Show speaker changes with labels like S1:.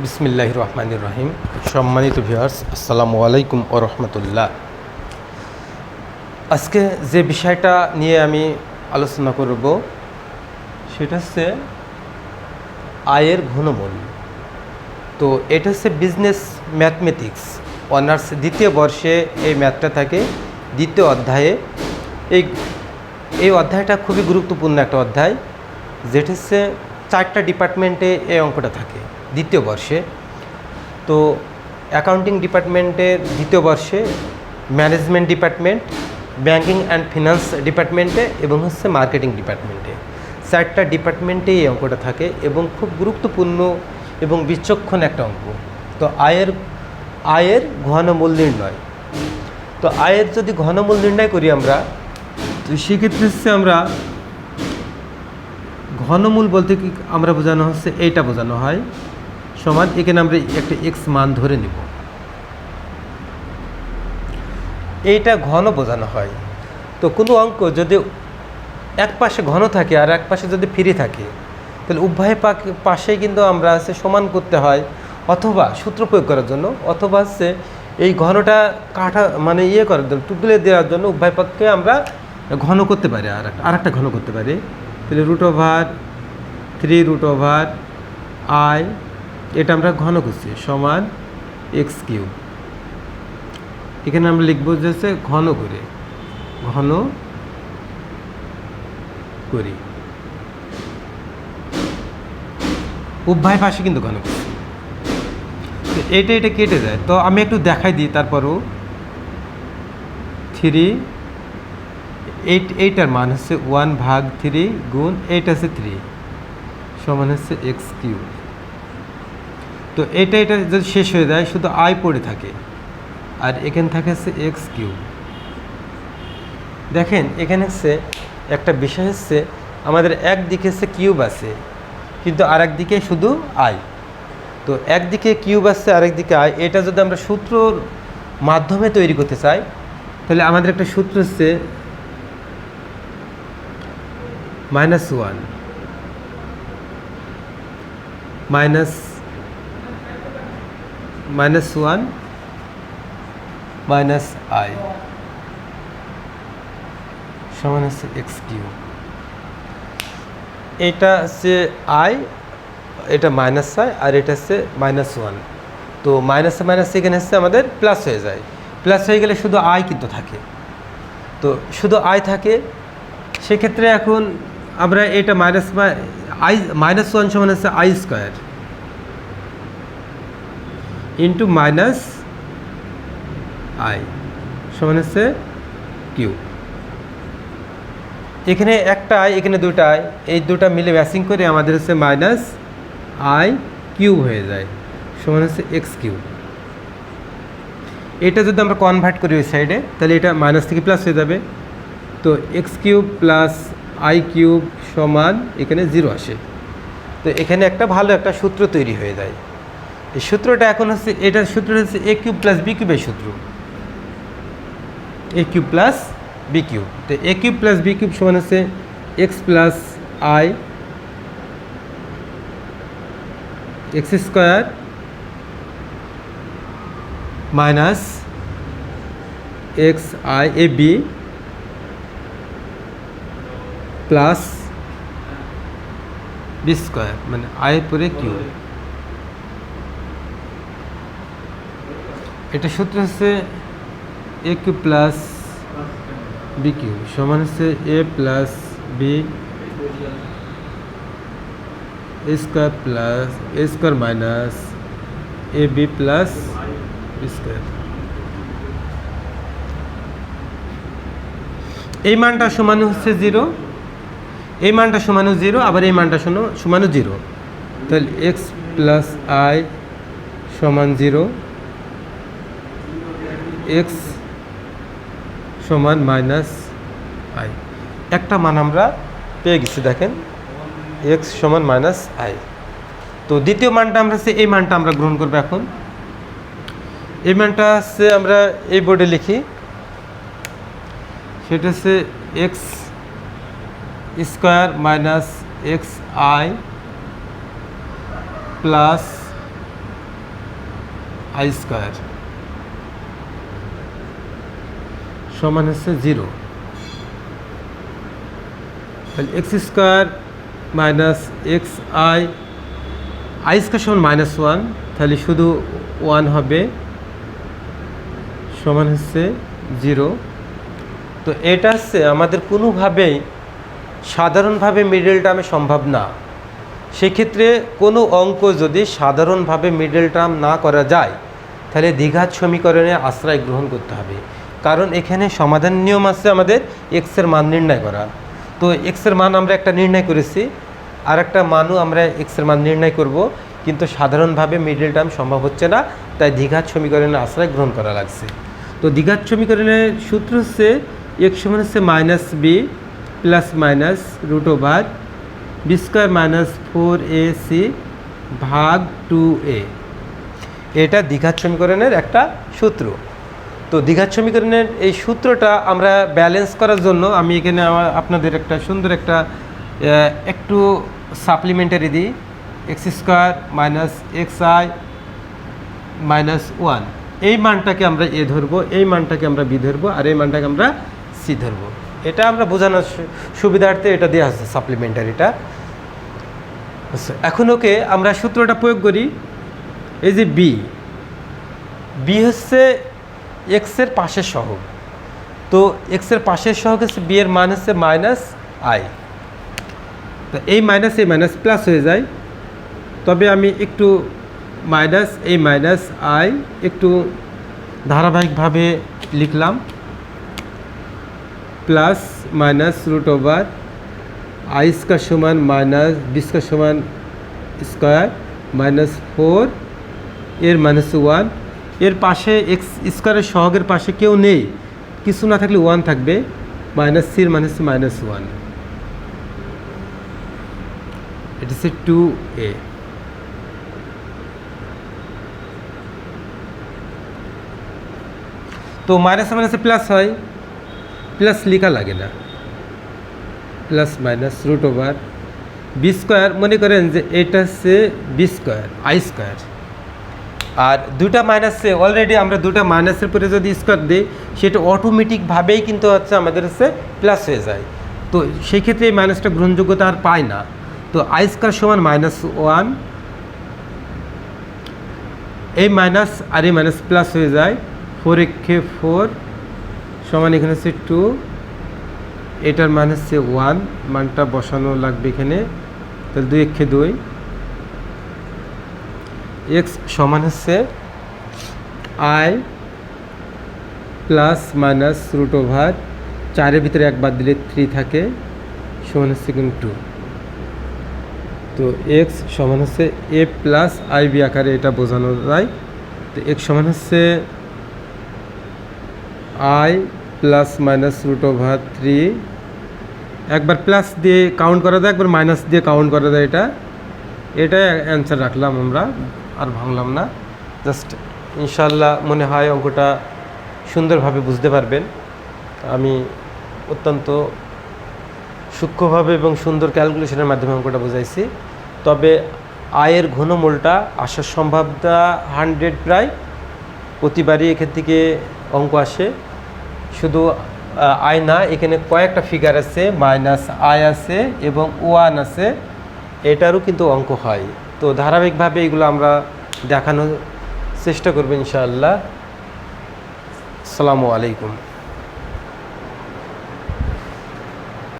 S1: বিসমিল্লাহির রহমানির রহিম। সম্মানিত ভিউয়ার্স, আসসালামু আলাইকুম ওয়া রাহমাতুল্লাহ। আজকে যে বিষয়টা নিয়ে আমি আলোচনা করব সেটা হচ্ছে আয়ের ঘনমূল। তো এটা হচ্ছে বিজনেস ম্যাথমেটিক্স অনার্স দ্বিতীয় বর্ষে এই ম্যাথটা থাকে দ্বিতীয় অধ্যায়ে। এই অধ্যায়টা খুবই গুরুত্বপূর্ণ একটা অধ্যায়, যেটা হচ্ছে 4টা ডিপার্টমেন্টে এই অঙ্কটা থাকে দ্বিতীয় বর্ষে। তো অ্যাকাউন্টিং ডিপার্টমেন্টের দ্বিতীয় বর্ষে, management department, banking and finance ডিপার্টমেন্টে এবং হচ্ছে মার্কেটিং ডিপার্টমেন্টে, 4টা ডিপার্টমেন্টেই এই অঙ্কটা থাকে এবং খুব গুরুত্বপূর্ণ এবং বিচক্ষণ একটা অঙ্ক। তো আয়ের ঘনমূল নির্ণয়। তো আয়ের যদি ঘনমূল নির্ণয় করি আমরা, তো সেক্ষেত্রে হচ্ছে আমরা ঘনমূল বলতে কি আমরা বোঝানো হচ্ছে এইটা বোঝানো হয় সমান, এখানে আমরা একটা এক্স মান ধরে নেব, এইটা ঘন বোঝানো হয়। তো কোনো অঙ্ক যদি এক পাশে ঘন থাকে আর এক পাশে যদি ফ্রি থাকে, তাহলে উভয় পাশেই কিন্তু আমরা হচ্ছে সমান করতে হয়, অথবা সূত্র প্রয়োগ করার জন্য, অথবা হচ্ছে এই ঘনটা করার জন্য, তুলে দেওয়ার জন্য উভয় পক্ষে আমরা ঘন করতে পারি, আর একটা ঘন করতে পারি। তাহলে √3√i এটা আমরা ঘন করছি সমান x³ এখানে আমরা লিখব যে হচ্ছে ঘন করি উভয় পাশে কিন্তু ঘন করছি। এটা কেটে যায়, তো আমি একটু দেখাই দিই। তারপরও 8টার মান হচ্ছে 1/3 গুণ 8 আছে 3 সমান হচ্ছে x³। তো এটা যদি শেষ হয়ে যায় শুধু আই পড়ে থাকে, আর এখানে থাকে হচ্ছে x³। দেখেন এখানে হচ্ছে একটা বিষয় হচ্ছে আমাদের একদিকে হচ্ছে কিউব আছে, কিন্তু আর একদিকে শুধু আই। তো একদিকে কিউব আছে আর একদিকে আই, এটা যদি আমরা সূত্রর মাধ্যমে তৈরি করতে চাই, তাহলে আমাদের একটা সূত্র হচ্ছে -1 i সমান হচ্ছে x³। এটা হচ্ছে আই, এটা মাইনাস আই, আর এটা হচ্ছে -1। তো মাইনাসে মাইনাসে এখানে হচ্ছে আমাদের প্লাস হয়ে যায়, প্লাস হয়ে গেলে শুধু আই কিন্তু থাকে। তো শুধু আই থাকে, সেক্ষেত্রে এখন আমরা এটা -1 সমান হচ্ছে i² ইন্টু -i সমান হচ্ছে কিউব। এখানে একটা আই, এখানে দুটা আই, এই দুটা মিলে ম্যাচিং করে আমাদের হচ্ছে -i³ হয়ে যায় সমান হচ্ছে x³। এটা যদি আমরা কনভার্ট করি ওই সাইডে, তাহলে এটা মাইনাস থেকে প্লাস হয়ে যাবে। তো x³ প্লাস i³ সমান এখানে 0 আসে। তো এখানে একটা ভালো একটা সূত্র তৈরি হয়ে যায়। এই সূত্রটা এখন হচ্ছে, এটার সূত্রটা হচ্ছে a³ প্লাস b³ এর সূত্র, a³ প্লাস b³। তো a³ প্লাস b³ সমান হচ্ছে x plus i x² minus xi ab plus b², মানে i পরে কিউ। এটা সূত্র হচ্ছে a³ প্লাস b³ সমান হচ্ছে a plus b a² plus a² minus ab plus b²। এই মানটা সমান হচ্ছে 0, এই মানটা সমান 0, আবার এই মানটা সমান 0। তাহলে x প্লাস i সমান 0, x সমান -i। একটা মান আমরা পেয়ে গেছি, দেখেন x সমান -i। তো দ্বিতীয় মানটা আমরা এই মানটা আমরা গ্রহণ করবো। এখন এই মানটা হচ্ছে আমরা এই বোর্ডে লিখি, সেটা হচ্ছে x² - xi plus I square সমান হচ্ছে 0। তাহলে x square minus x I square সমান -1, তাহলে শুধু 1 হবে, সমান হচ্ছে 0। তো এটা হচ্ছে আমাদের কোনোভাবেই সাধারণভাবে মিডল টার্মে সম্ভব না। সেক্ষেত্রে কোনো অঙ্ক যদি সাধারণভাবে মিডল টার্ম না করা যায়, তাহলে দ্বিঘাত সমীকরণে আশ্রয় গ্রহণ করতে হবে। কারণ এখানে সমাধান নিয়ম আছে আমাদের এক্সের মান নির্ণয় করা। তো এক্সের মান আমরা একটা নির্ণয় করেছি, আর একটা মানও আমরা এক্সের মান নির্ণয় করব, কিন্তু সাধারণভাবে মিডল টার্ম সম্ভব হচ্ছে না, তাই দ্বিঘাত সমীকরণে আশ্রয় গ্রহণ করা লাগছে। তো দ্বিঘাত সমীকরণের সূত্র হচ্ছে এক্স সমান হচ্ছে -b plus minus √/b² -4ac ভাগ 2a। এটা দ্বিঘাত সমীকরণের একটা সূত্র। তো দ্বিঘাত সমীকরণের এই সূত্রটা আমরা ব্যালেন্স করার জন্য আমি এখানে আপনাদের একটা সুন্দর একটা একটু সাপ্লিমেন্টারি দিই। x² - xi - 1, এই মানটাকে আমরা a ধরবো, এই মানটাকে আমরা b ধরবো, আর এই মানটাকে আমরা c ধরবো। এটা আমরা বোঝানোর সুবিধার্থে এটা দেওয়া আছে সাপ্লিমেন্টারিটা। এখন ওকে আমরা সূত্রটা প্রয়োগ করি। এই যে b হচ্ছে এক্সের পাশের সহগ, তো এক্সের পাশের সহগ হচ্ছে b এর মান হচ্ছে -i। তো এই মাইনাস প্লাস হয়ে যায়, তবে আমি একটু এই -i একটু ধারাবাহিকভাবে লিখলাম, প্লাস মাইনাস √/i² সমান -b² সমান স্কোয়ার -4 এর -1। এর পাশে এক্স স্কোয়ারের সহগের পাশে কেউ নেই, কিছু না থাকলে 1 থাকবে, -c এর মান হচ্ছে -1। এটা হচ্ছে 2a। তো মাইনাসে প্লাস হয়, প্লাস লেখা লাগে না, প্লাস মাইনাস √/b²। মনে করেন যে এটা হচ্ছে b² i², আর দুটা মাইনাসে অলরেডি আমরা দুটা মাইনাসের পরে যদি স্কোয়ার দিই, সেটা অটোমেটিকভাবেই কিন্তু হচ্ছে আমাদের হচ্ছে প্লাস হয়ে যায়। তো সেই ক্ষেত্রে এই মাইনাসটা গ্রহণযোগ্যতা আর পায় না। তো i² সমান -1, এই মাইনাস আর এই মাইনাস প্লাস হয়ে যায়, 4 একে 4 সমান এখানে হচ্ছে 2, এটার মান হচ্ছে 1, মানটা বসানো লাগবে এখানে। তাহলে 2 একে 2, এক্স সমান হচ্ছে i প্লাস মাইনাস √/4 ভিতরে 1 বাদ দিলে 3 থাকে, সমান হচ্ছে 2। তো এক্স সমান হচ্ছে a প্লাস i/b আকারে এটা বোঝানো যায়। তো এক্স সমান হচ্ছে i প্লাস মাইনাস √/3, একবার প্লাস দিয়ে কাউন্ট করা যায়, একবার মাইনাস দিয়ে কাউন্ট করা যায়। এটাই অ্যান্সার রাখলাম আমরা, আর ভাঙলাম না। জাস্ট ইনশাল্লাহ মনে হয় অঙ্কটা সুন্দরভাবে বুঝতে পারবেন। আমি অত্যন্ত সূক্ষ্মভাবে এবং সুন্দর ক্যালকুলেশনের মাধ্যমে অঙ্কটা বোঝাইছি। তবে আয়ের ঘনমূলটা আসার সম্ভাবনা 100 প্রায়, প্রতিবারই এখান থেকে অঙ্ক আসে। শুধু আয় না, এখানে কয়েকটা ফিগার আছে, -i আছে এবং 1 আছে, এটারও কিন্তু অঙ্ক হয়। তো ধারাবাহিকভাবে এগুলো আমরা দেখানোর চেষ্টা করব ইনশাআল্লাহ। আসসালামু আলাইকুম।